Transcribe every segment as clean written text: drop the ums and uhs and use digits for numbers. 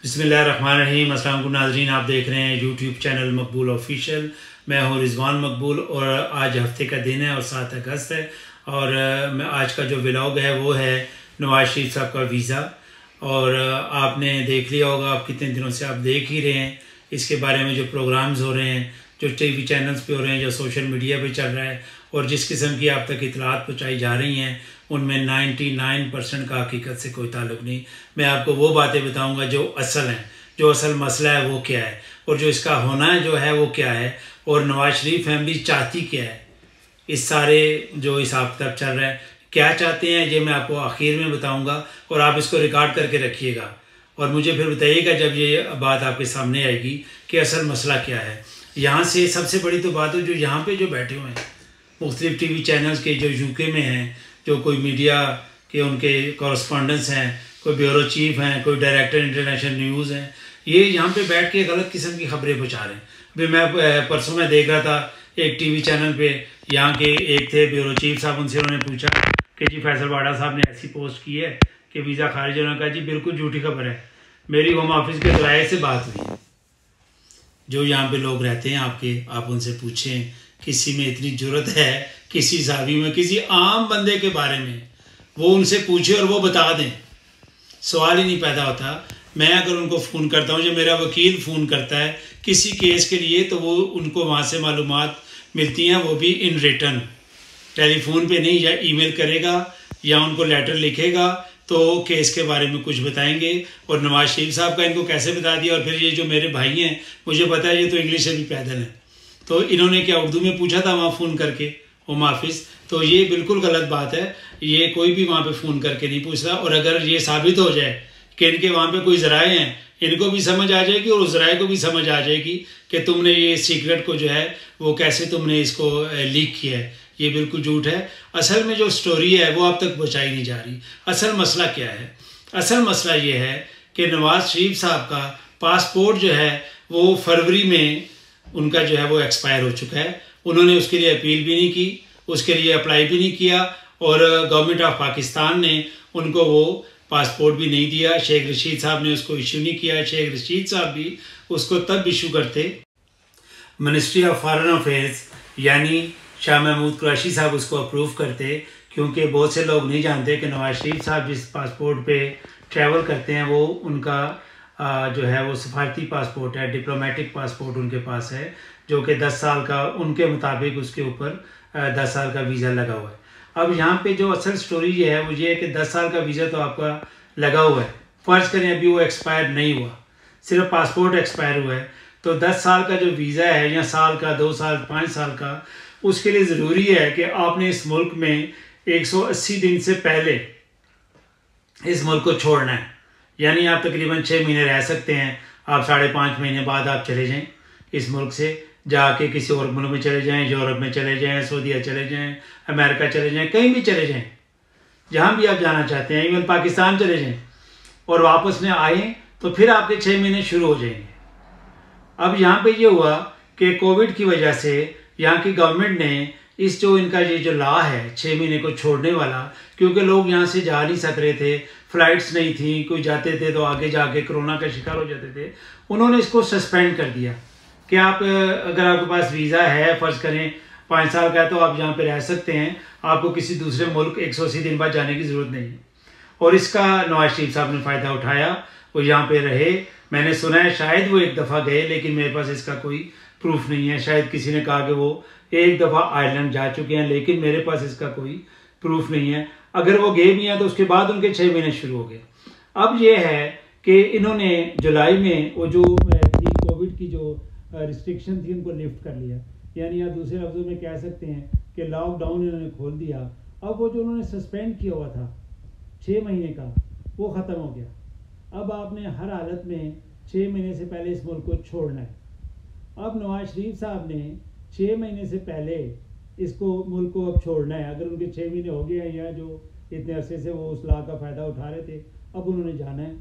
बिस्मिल्लाहिर्रहमानिर्रहीम। अस्सलाम वालेकुम नाज़रीन, आप देख रहे हैं यूट्यूब चैनल मकबूल ऑफिशियल। मैं हूं रिजवान मकबूल और आज हफ्ते का दिन है और 7 अगस्त है। और मैं आज का जो व्लॉग है वो है नवाज शरीफ साहब का वीज़ा। और आपने देख लिया होगा, आप कितने दिनों से आप देख ही रहे हैं इसके बारे में जो प्रोग्राम्स हो रहे हैं, जो टीवी चैनल्स पे हो रहे हैं, जो सोशल मीडिया पे चल रहा है और जिस किस्म की आप तक इतलात पहुँचाई जा रही हैं, उनमें 99% का हकीकत से कोई ताल्लुक़ नहीं। मैं आपको वो बातें बताऊंगा जो असल हैं, जो असल मसला है वो क्या है और जो इसका होना है जो है वो क्या है, और नवाज शरीफ फैमिली चाहती क्या है। इस सारे जो हिसाब किताब चल रहा है, क्या चाहते हैं, ये मैं आपको आखिर में बताऊंगा और आप इसको रिकॉर्ड करके रखिएगा और मुझे फिर बताइएगा जब ये बात आपके सामने आएगी कि असल मसला क्या है। यहाँ से सबसे बड़ी तो बात हो, जो यहाँ पे जो बैठे हुए हैं मुख्तलिफ टीवी चैनल्स के, जो यूके में हैं, जो कोई मीडिया के उनके कॉरस्पॉन्डेंट्स हैं, कोई ब्यूरो चीफ हैं, कोई डायरेक्टर इंटरनेशनल न्यूज़ हैं, ये यहाँ पे बैठ के गलत किस्म की खबरें पहुँचा रहे हैं। अभी मैं परसों में देख रहा था एक टीवी चैनल पे, यहाँ के एक थे ब्यूरो चीफ साहब, उनसे उन्होंने पूछा कि जी फैसल वाडा साहब ने ऐसी पोस्ट की है कि वीज़ा खारिज होने का। जी बिल्कुल झूठी खबर है। मेरी होम ऑफिस के ज़राए से बात हुई, जो यहाँ पे लोग रहते हैं आपके, आप उनसे पूछें किसी में इतनी जुर्रत है, किसी सावी में, किसी आम बंदे के बारे में वो उनसे पूछे और वो बता दें। सवाल ही नहीं पैदा होता। मैं अगर उनको फ़ोन करता हूँ, जब मेरा वकील फ़ोन करता है किसी केस के लिए, तो वो उनको वहाँ से मालूमात मिलती हैं, वो भी इन रिटर्न, टेलीफोन पे नहीं। या ईमेल करेगा या उनको लेटर लिखेगा तो केस के बारे में कुछ बताएंगे। और नवाज शरीफ साहब का इनको कैसे बता दिया। और फिर ये जो मेरे भाई हैं, मुझे पता है ये तो इंग्लिश से भी पैदल हैं, तो इन्होंने क्या उर्दू में पूछा था वहाँ फ़ोन करके होम ऑफिस। तो ये बिल्कुल गलत बात है। ये कोई भी वहाँ पे फ़ोन करके नहीं पूछता। और अगर ये साबित हो जाए कि इनके वहाँ पे कोई ज़राए हैं, इनको भी समझ आ जाएगी और उस ज़राए को भी समझ आ जाएगी कि तुमने ये सीक्रेट को जो है वो कैसे तुमने इसको लीक किया है। ये बिल्कुल झूठ है। असल में जो स्टोरी है वो अब तक पहुँचाई नहीं जा रही। असल मसला क्या है? असल मसला ये है कि नवाज शरीफ साहब का पासपोर्ट जो है वो फरवरी में उनका जो है वो एक्सपायर हो चुका है। उन्होंने उसके लिए अपील भी नहीं की, उसके लिए अप्लाई भी नहीं किया और गवर्नमेंट ऑफ पाकिस्तान ने उनको वो पासपोर्ट भी नहीं दिया। शेख रशीद साहब ने उसको इशू नहीं किया। शेख रशीद साहब भी उसको तब इशू करते, मिनिस्ट्री ऑफ फॉरेन अफेयर्स यानी शाह महमूद कुरैशी साहब उसको अप्रूव करते, क्योंकि बहुत से लोग नहीं जानते कि नवाज शरीफ साहब जिस पासपोर्ट पे ट्रैवल करते हैं वो उनका जो है वो सफारती पासपोर्ट है, डिप्लोमेटिक पासपोर्ट उनके पास है, जो कि 10 साल का, उनके मुताबिक उसके ऊपर 10 साल का वीज़ा लगा हुआ है। अब यहाँ पे जो असल स्टोरी ये है वो ये है कि 10 साल का वीज़ा तो आपका लगा हुआ है। फ़र्ज़ करें अभी वो एक्सपायर नहीं हुआ, सिर्फ पासपोर्ट एक्सपायर हुआ है, तो 10 साल का जो वीज़ा है, या साल का, 2 साल, 5 साल का, उसके लिए ज़रूरी है कि आपने इस मुल्क में 180 दिन से पहले इस मुल्क को छोड़ना है। यानी आप तकरीबन 6 महीने रह सकते हैं। आप 5.5 महीने बाद आप चले जाएं इस मुल्क से, जाके किसी और मुल्क में चले जाएं, यूरोप में चले जाएं, सऊदीया चले जाएं, अमेरिका चले जाएं, कहीं भी चले जाएं, जहां भी आप जाना चाहते हैं, इवन पाकिस्तान चले जाएं और वापस में आए तो फिर आपके 6 महीने शुरू हो जाएंगे। अब यहाँ पे ये हुआ कि कोविड की वजह से यहाँ की गवर्नमेंट ने इस जो इनका ये जो लॉ है 6 महीने को छोड़ने वाला, क्योंकि लोग यहाँ से जा नहीं सक रहे थे, फ्लाइट्स नहीं थी, कोई जाते थे तो आगे जाके कोरोना का शिकार हो जाते थे, उन्होंने इसको सस्पेंड कर दिया कि आप अगर आपके पास वीज़ा है, फ़र्ज़ करें 5 साल का है, तो आप यहाँ पे रह सकते हैं, आपको किसी दूसरे मुल्क 180 दिन बाद जाने की ज़रूरत नहीं है। और इसका नवाज शरीफ साहब ने फ़ायदा उठाया, वो यहाँ पे रहे। मैंने सुना है शायद वो एक दफ़ा गए, लेकिन मेरे पास इसका कोई प्रूफ नहीं है। शायद किसी ने कहा कि वो एक दफ़ा आयरलैंड जा चुके हैं, लेकिन मेरे पास इसका कोई प्रूफ नहीं है। अगर वो गए भी हैं तो उसके बाद उनके 6 महीने शुरू हो गए। अब ये है कि इन्होंने जुलाई में वो जो थी कोविड की जो रिस्ट्रिक्शन थी उनको लिफ्ट कर लिया, यानी आप दूसरे लफ्ज़ों में कह सकते हैं कि लॉकडाउन इन्होंने खोल दिया। अब वो जो उन्होंने सस्पेंड किया हुआ था 6 महीने का, वो ख़त्म हो गया। अब आपने हर हालत में 6 महीने से पहले इस मुल्क को छोड़ना है। अब नवाज शरीफ साहब ने 6 महीने से पहले इसको मुल्क को अब छोड़ना है। अगर उनके 6 महीने हो गए हैं या जो इतने अरसे से वो उस लॉ का फ़ायदा उठा रहे थे, अब उन्होंने जाना है।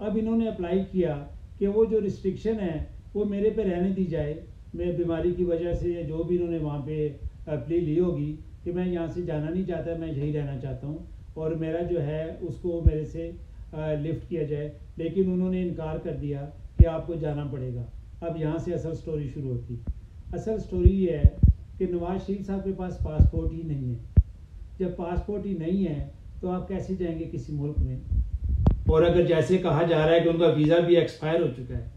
अब इन्होंने अप्लाई किया कि वो जो रिस्ट्रिक्शन है वो मेरे पे रहने दी जाए। मैं बीमारी की वजह से या जो भी इन्होंने वहाँ पे प्ली ली होगी कि मैं यहाँ से जाना नहीं चाहता, मैं यहीं रहना चाहता हूँ और मेरा जो है उसको मेरे से लिफ्ट किया जाए, लेकिन उन्होंने इनकार कर दिया कि आपको जाना पड़ेगा। अब यहाँ से असल स्टोरी शुरू होती। असल स्टोरी ये है कि नवाज शरीफ साहब के पास पासपोर्ट ही नहीं है। जब पासपोर्ट ही नहीं है तो आप कैसे जाएंगे किसी मुल्क में? और अगर जैसे कहा जा रहा है कि उनका वीज़ा भी एक्सपायर हो चुका है,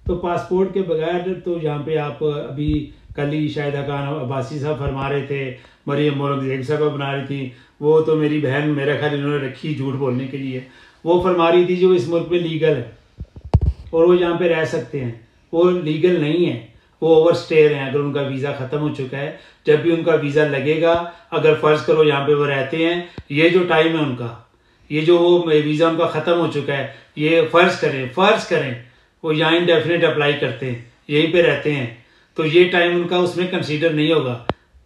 तो पासपोर्ट के बगैर तो यहाँ पे आप अभी कल ही शाहिद खान अब्बासी साहब फरमा रहे थे, मरियम औरंगजेब साहब बना रही थी, वो तो मेरी बहन मेरा ख्याल इन्होंने रखी झूठ बोलने के लिए, वो फरमा रही थी जो इस मुल्क में लीगल है और वो यहाँ पे रह सकते हैं, वो लीगल नहीं है, वो ओवरस्टेयर हैं। अगर उनका वीज़ा ख़त्म हो चुका है, जब भी उनका वीज़ा लगेगा, अगर फ़र्ज़ करो यहाँ पे वो रहते हैं, ये जो टाइम है उनका, ये जो वो वीज़ा उनका ख़त्म हो चुका है, ये फ़र्ज़ करें वो यहाँ इंडेफिनेट अप्लाई करते हैं, यहीं पे रहते हैं, तो ये टाइम उनका उसमें कंसीडर नहीं होगा।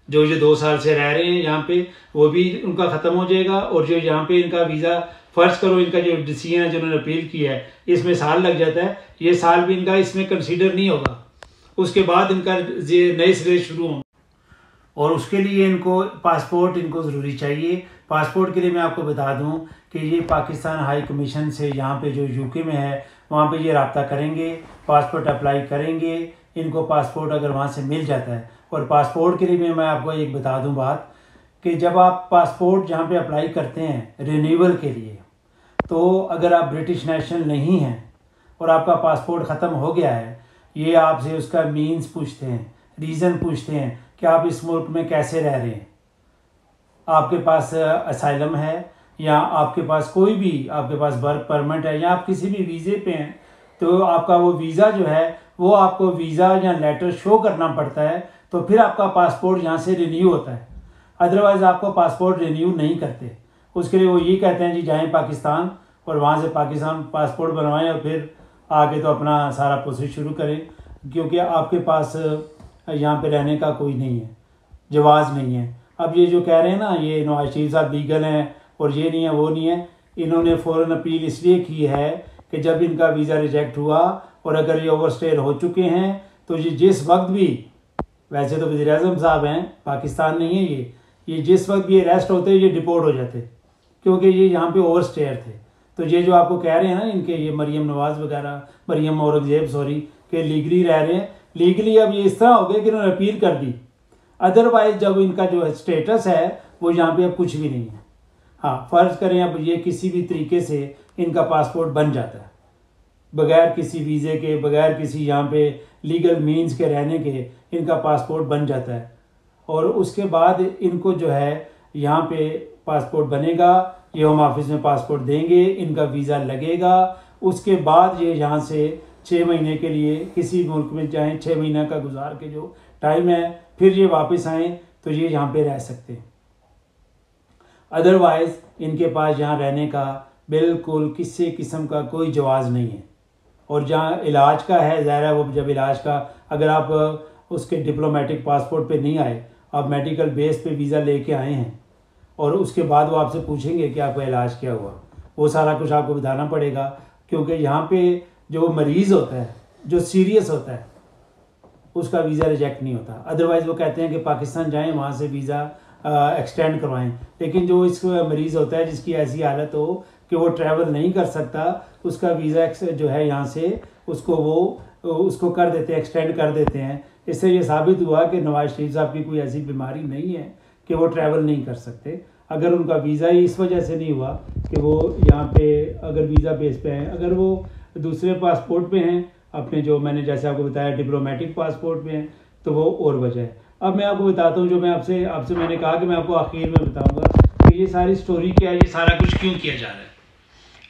जो 2 साल से रह रहे हैं यहाँ पे, वो भी उनका ख़त्म हो जाएगा। और जो यहाँ पे इनका वीज़ा, फ़र्ज़ करो इनका जो डिसीजन है जिन्होंने अपील किया है, इसमें साल लग जाता है, ये साल भी इनका इसमें कंसीडर नहीं होगा। उसके बाद इनका नए सिरे शुरू होंगे और उसके लिए इनको पासपोर्ट इनको ज़रूरी चाहिए। पासपोर्ट के लिए मैं आपको बता दूं कि ये पाकिस्तान हाई कमीशन से यहाँ पे जो यूके में है वहाँ पे ये रब्ता करेंगे, पासपोर्ट अप्लाई करेंगे, इनको पासपोर्ट अगर वहाँ से मिल जाता है। और पासपोर्ट के लिए मैं आपको एक बता दूं बात कि जब आप पासपोर्ट जहाँ पे अप्लाई करते हैं रिन्यूअल के लिए, तो अगर आप ब्रिटिश नेशनल नहीं हैं और आपका पासपोर्ट ख़त्म हो गया है, ये आपसे उसका मीन्स पूछते हैं, रीज़न पूछते हैं कि आप इस मुल्क में कैसे रह रहे हैं, आपके पास असाइलम है या आपके पास कोई भी, आपके पास वर्क परमिट है या आप किसी भी वीज़े पे हैं, तो आपका वो वीज़ा जो है वो आपको वीज़ा या लेटर शो करना पड़ता है, तो फिर आपका पासपोर्ट यहाँ से रिन्यू होता है। अदरवाइज़ आपको पासपोर्ट रिन्यू नहीं करते। उसके लिए वो ये कहते हैं जी जाएँ पाकिस्तान और वहाँ से पाकिस्तान पासपोर्ट बनवाएं और फिर आगे तो अपना सारा प्रोसेस शुरू करें, क्योंकि आपके पास यहाँ पे रहने का कोई नहीं है, जवाज़ नहीं है। अब ये जो कह रहे हैं ना, ये नवाज शरीफ साहब लीगल हैं और ये नहीं है वो नहीं है, इन्होंने फ़ौरन अपील इसलिए की है कि जब इनका वीज़ा रिजेक्ट हुआ और अगर ये ओवरस्टेयर हो चुके हैं तो ये जिस वक्त भी, वैसे तो वज़ीर आज़म साहब हैं, पाकिस्तान नहीं है ये जिस वक्त भी अरेस्ट होते ये डिपोर्ट हो जाते, क्योंकि ये यहाँ पे ओवरस्टेयर थे। तो ये जो आपको कह रहे हैं ना इनके, ये मरियम नवाज़ वगैरह, मरियम औरंगजेब सॉरी, के लीगली रह रहे हैं, लीगली अब ये इस तरह हो गया कि उन्होंने अपील कर दी। अदरवाइज जब इनका जो स्टेटस है वो यहाँ पे अब कुछ भी नहीं है। हाँ, फ़र्ज़ करें अब ये किसी भी तरीके से इनका पासपोर्ट बन जाता है, बगैर किसी वीज़े के, बगैर किसी यहाँ पे लीगल मीन्स के रहने के, इनका पासपोर्ट बन जाता है। और उसके बाद इनको जो है यहाँ पे पासपोर्ट बनेगा, ये होम ऑफिस में पासपोर्ट देंगे, इनका वीज़ा लगेगा, उसके बाद ये यहाँ से 6 महीने के लिए किसी मुल्क में जाएँ, 6 महीने का गुजार के जो टाइम है, फिर ये वापस आएँ तो ये यहाँ पे रह सकते हैं। अदरवाइज़ इनके पास यहाँ रहने का बिल्कुल किसी किस्म का कोई जवाज़ नहीं है। और जहाँ इलाज का है, ज़ाहिर है वो जब इलाज का, अगर आप उसके डिप्लोमेटिक पासपोर्ट पे नहीं आए, आप मेडिकल बेस पे वीज़ा लेके आए हैं और उसके बाद वो आपसे पूछेंगे कि आपका इलाज क्या हुआ, वो सारा कुछ आपको बताना पड़ेगा। क्योंकि यहाँ पे जो मरीज़ होता है, जो सीरियस होता है, उसका वीज़ा रिजेक्ट नहीं होता। अदरवाइज़ वो कहते हैं कि पाकिस्तान जाएं, वहाँ से वीज़ा एक्सटेंड करवाएं। लेकिन जो इस मरीज़ होता है जिसकी ऐसी हालत हो कि वो ट्रैवल नहीं कर सकता, उसका वीज़ा जो है यहाँ से उसको कर देते हैं, एक्सटेंड कर देते हैं। इससे ये साबित हुआ कि नवाज शरीफ साहब की कोई ऐसी बीमारी नहीं है कि वो ट्रैवल नहीं कर सकते। अगर उनका वीज़ा ही इस वजह से नहीं हुआ कि वो यहाँ पे अगर वीज़ा बेस पे हैं, अगर वो दूसरे पासपोर्ट पे हैं अपने, जो मैंने जैसे आपको बताया डिप्लोमेटिक पासपोर्ट पे हैं, तो वो और वजह है। अब मैं आपको बताता हूँ, जो मैं आपसे मैंने कहा कि मैं आपको आखिर में बताऊँगा कि ये सारी स्टोरी क्या है, ये सारा कुछ क्यों किया जा रहा है।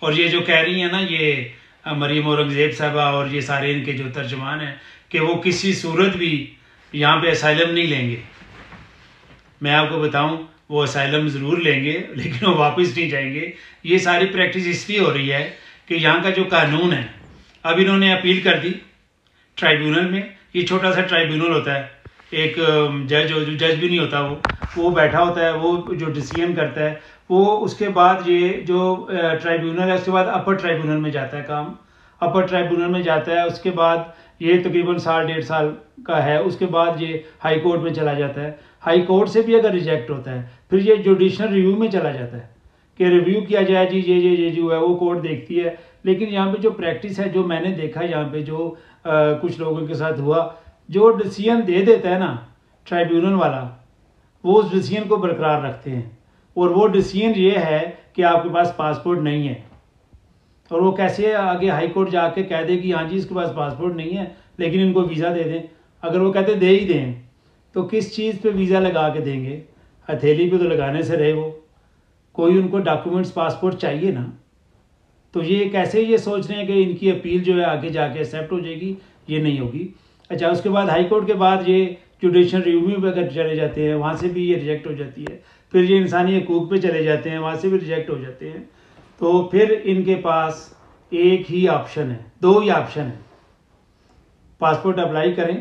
और ये जो कह रही है ना ये मरियम औरंगजेब साहबा और ये सारे इनके जो तर्जमान हैं कि वो किसी सूरत भी यहाँ पे असाइलम नहीं लेंगे। मैं आपको बताऊं, वो असाइलम ज़रूर लेंगे लेकिन वो वापस नहीं जाएंगे। ये सारी प्रैक्टिस इसलिए हो रही है कि यहाँ का जो कानून है, अब इन्होंने अपील कर दी ट्राइब्यूनल में। ये छोटा सा ट्राइब्यूनल होता है, एक जज भी नहीं होता, वो बैठा होता है, वो जो डिसीजन करता है वो। उसके बाद ये जो ट्राइब्यूनल है, उसके बाद अपर ट्राइब्यूनल में जाता है काम, अपर ट्राइब्यूनल में जाता है। उसके बाद ये तकरीबन 1.5 साल का है। उसके बाद ये हाई कोर्ट में चला जाता है। हाई कोर्ट से भी अगर रिजेक्ट होता है फिर ये जुडिशल रिव्यू में चला जाता है कि रिव्यू किया जाए जी, ये जो है वो कोर्ट देखती है। लेकिन यहाँ पे जो प्रैक्टिस है, जो मैंने देखा यहाँ पे जो कुछ लोगों के साथ हुआ, जो डिसीजन दे देता है ना ट्राइब्यूनल वाला, वो उस डिसीजन को बरकरार रखते हैं। और वो डिसीजन ये है कि आपके पास पासपोर्ट नहीं है, और वो कैसे आगे हाई कोर्ट जाके कह दे कि हाँ जी इसके पास पासपोर्ट नहीं है लेकिन इनको वीज़ा दे दें। अगर वो कहते दे ही दें तो किस चीज़ पे वीज़ा लगा के देंगे? हथेली पे तो लगाने से रहे वो, कोई उनको डॉक्यूमेंट्स पासपोर्ट चाहिए ना। तो ये कैसे ये सोच रहे हैं कि इनकी अपील जो है आगे जाके एक्सेप्ट हो जाएगी? ये नहीं होगी। अच्छा, उसके बाद हाई कोर्ट के बाद ये जुडिशल रिव्यू पे अगर चले जाते हैं, वहाँ से भी ये रिजेक्ट हो जाती है। फिर ये इंसानी हकूक़ पे चले जाते हैं, वहाँ से भी रिजेक्ट हो जाते हैं। तो फिर इनके पास एक ही ऑप्शन है, दो ही ऑप्शन है। पासपोर्ट अप्लाई करें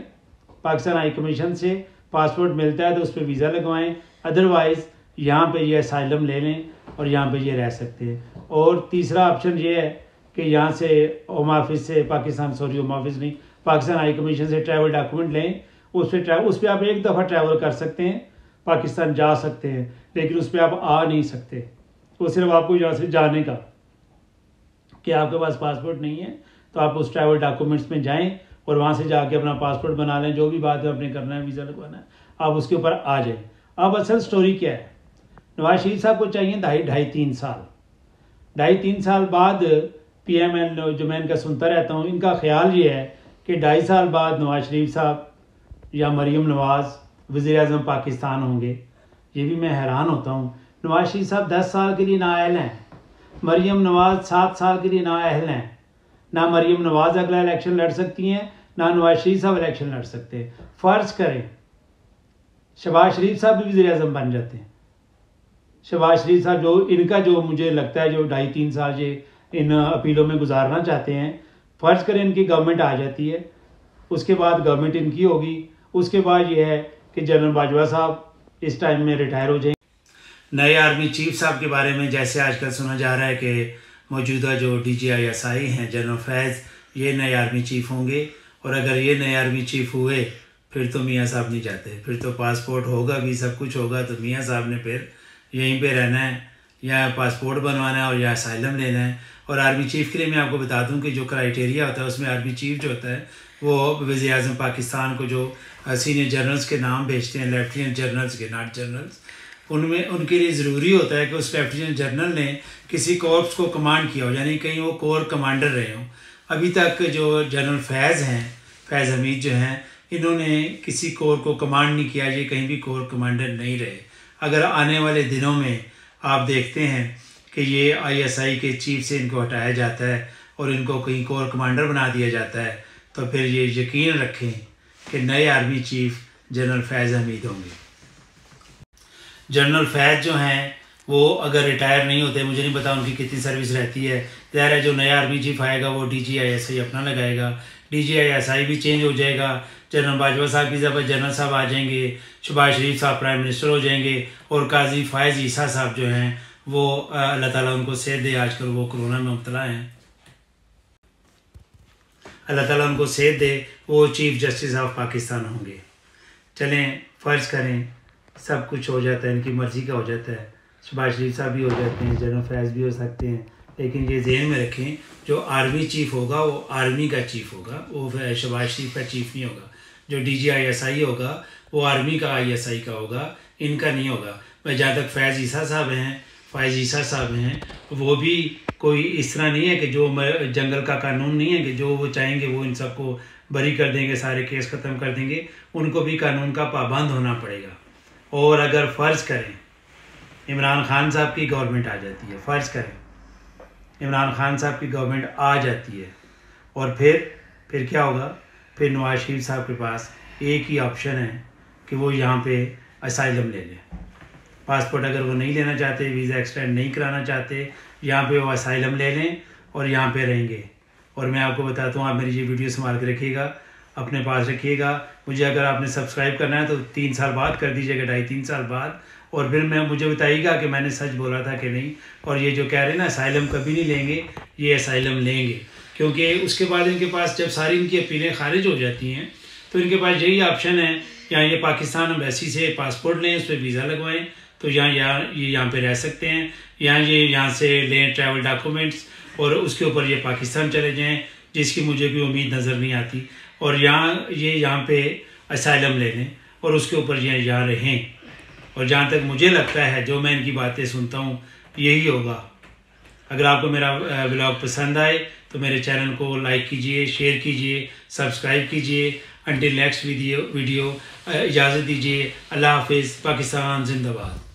पाकिस्तान हाई कमीशन से, पासपोर्ट मिलता है तो उस पर वीज़ा लगवाएं, अदरवाइज़ यहाँ पे ये असाइलम ले लें और यहाँ पे ये रह सकते हैं। और तीसरा ऑप्शन ये है कि यहाँ से होम ऑफिस से होम ऑफिस नहीं, पाकिस्तान हाई कमीशन से ट्रैवल डॉक्यूमेंट लें। उस पर आप एक दफ़ा ट्रैवल कर सकते हैं, पाकिस्तान जा सकते हैं, लेकिन उस पर आप आ नहीं सकते। वो सिर्फ आपको यहाँ से जाने का, कि आपके पास पासपोर्ट नहीं है तो आप उस ट्रैवल डॉक्यूमेंट्स में जाएं और वहाँ से जाके अपना पासपोर्ट बना लें, जो भी बात आपने करना है, वीज़ा लगवाना है, आप उसके ऊपर आ जाएं। अब असल स्टोरी क्या है? नवाज शरीफ साहब को चाहिए 2.5-3 साल। 2.5-3 साल बाद PML जो मैं इनका सुनता रहता हूँ, इनका ख्याल ये है कि 2.5 साल बाद नवाज शरीफ साहब या मरीम नवाज़ वज़ीर-ए-आज़म पाकिस्तान होंगे। ये भी मैं हैरान होता हूँ। नवाज शरीफ साहब 10 साल के लिए नाअहल हैं, मरीम नवाज़ 7 साल के लिए नाअहल हैं। ना मरीम नवाज़ अगला इलेक्शन लड़ सकती हैं, ना नवाज शरीफ साहब इलेक्शन लड़ सकते हैं। फ़र्ज़ करें शहबाज शरीफ साहब भी वज़ीर-ए-आज़म बन जाते हैं। शहबाज शरीफ साहब जो इनका जो मुझे लगता है जो 2.5-3 साल ये इन अपीलों में गुजारना चाहते हैं, फ़र्ज़ करें इनकी गवर्नमेंट आ जाती है, उसके बाद गवर्नमेंट इनकी होगी, उसके बाद ये है कि जनरल बाजवा साहब इस टाइम में रिटायर हो जाएंगे। नए आर्मी चीफ साहब के बारे में जैसे आजकल सुना जा रहा है कि मौजूदा जो DGI-SI हैं जनरल फैज़, ये नए आर्मी चीफ होंगे। और अगर ये नए आर्मी चीफ हुए फिर तो मियाँ साहब नहीं जाते, फिर तो पासपोर्ट होगा भी, सब कुछ होगा, तो मियाँ साहब ने फिर यहीं पे रहना है, या पासपोर्ट बनवाना है और या असाइलम लेना है। और आर्मी चीफ़ के लिए मैं आपको बता दूं कि जो क्राइटेरिया होता है उसमें आर्मी चीफ़ जो होता है वो वज़ीर-ए-आज़म पाकिस्तान को जो सीनियर जनरल्स के नाम भेजते हैं, लेफ्टिनेंट जनरल्स के, नॉट जनरल्स, उनमें उनके लिए ज़रूरी होता है कि उस लेफ्टिनेंट जनरल ने किसी कोर्प्स को कमांड किया हो, यानी कहीं वो कोर कमांडर रहे हों। अभी तक जो जनरल फैज़ हैं, फैज़ हमीद जो हैं, इन्होंने किसी कोर को कमांड नहीं किया, ये कहीं भी कोर कमांडर नहीं रहे। अगर आने वाले दिनों में आप देखते हैं कि ये ISI के चीफ से इनको हटाया जाता है और इनको कहीं कोर कमांडर बना दिया जाता है, तो फिर ये यकीन रखें कि नए आर्मी चीफ जनरल फैज़ हमीद होंगे। जनरल फैज़ जो हैं वो अगर रिटायर नहीं होते, मुझे नहीं पता उनकी कितनी सर्विस रहती है। ज़ाहिर है जो नया आर्मी चीफ आएगा वो DGI-SI अपना लगाएगा, DGI-SI भी चेंज हो जाएगा, जनरल बाजवा साहब की जगह जनरल साहब आ जाएंगे, शहबाज शरीफ साहब प्राइम मिनिस्टर हो जाएंगे, और काजी फ़ायज़ ईसा साहब जो हैं वो अल्लाह ताला उनको सेहत दे, आजकल वो कोरोना में मुब्तला हैं, अल्लाह ताला उनको सेहत दे, वो चीफ जस्टिस ऑफ पाकिस्तान होंगे। चलें फ़र्ज़ करें सब कुछ हो जाता है, इनकी मर्ज़ी का हो जाता है, शहबाज शरीफ साहब भी हो जाते हैं, जनरल फैज़ भी हो सकते हैं, लेकिन ये ज़हन में रखें जो आर्मी चीफ़ होगा वो आर्मी का चीफ़ होगा, वो शहबाज शरीफ का चीफ़ नहीं होगा। जो DGI-SI होगा वो आर्मी का ISI का होगा, इनका नहीं होगा। मैं जहाँ तक फ़ायज़ ईसा साहब हैं वो भी कोई इस तरह नहीं है कि जो जंगल का कानून नहीं है कि जो वो चाहेंगे वो इन सबको बरी कर देंगे, सारे केस ख़त्म कर देंगे, उनको भी कानून का पाबंद होना पड़ेगा। और अगर फ़र्ज़ करें इमरान खान साहब की गवर्नमेंट आ जाती है, फ़र्ज़ करें इमरान खान साहब की गवर्नमेंट आ जाती है, और फिर क्या होगा? फिर नवाज शरीफ साहब के पास एक ही ऑप्शन है कि वो यहाँ पे असाइलम ले लें। पासपोर्ट अगर वो नहीं लेना चाहते, वीज़ा एक्सटेंड नहीं कराना चाहते, यहाँ पे वो असाइलम ले लें और यहाँ पे रहेंगे। और मैं आपको बताता हूँ, आप मेरी ये वीडियो संभाल के रखिएगा, अपने पास रखिएगा। मुझे अगर आपने सब्सक्राइब करना है तो 3 साल बाद कर दीजिएगा, 2.5-3 साल बाद, और फिर मुझे बताइएगा कि मैंने सच बोला था कि नहीं। और ये जो कह रहे हैं ना असाइलम कभी नहीं लेंगे, ये असाइलम लेंगे, क्योंकि उसके बाद इनके पास जब सारी इनकी अपीलें खारिज हो जाती हैं तो इनके पास यही ऑप्शन है, या ये पाकिस्तान एम्बेसी से पासपोर्ट लें, उस पर वीज़ा लगवाएं, तो यहाँ पे रह सकते हैं। यहाँ से लें ट्रैवल डॉक्यूमेंट्स और उसके ऊपर ये पाकिस्तान चले जाएं, जिसकी मुझे कोई उम्मीद नज़र नहीं आती। और यहाँ पे असाइलम ले लें और उसके ऊपर यहाँ रहें। और जहाँ तक मुझे लगता है, जो मैं इनकी बातें सुनता हूँ, यही होगा। अगर आपको मेरा व्लॉग पसंद आए तो मेरे चैनल को लाइक कीजिए, शेयर कीजिए, सब्सक्राइब कीजिए। अंटिल नेक्स्ट वीडियो इजाज़त दीजिए। अल्लाह हाफिज़। पाकिस्तान जिंदाबाद।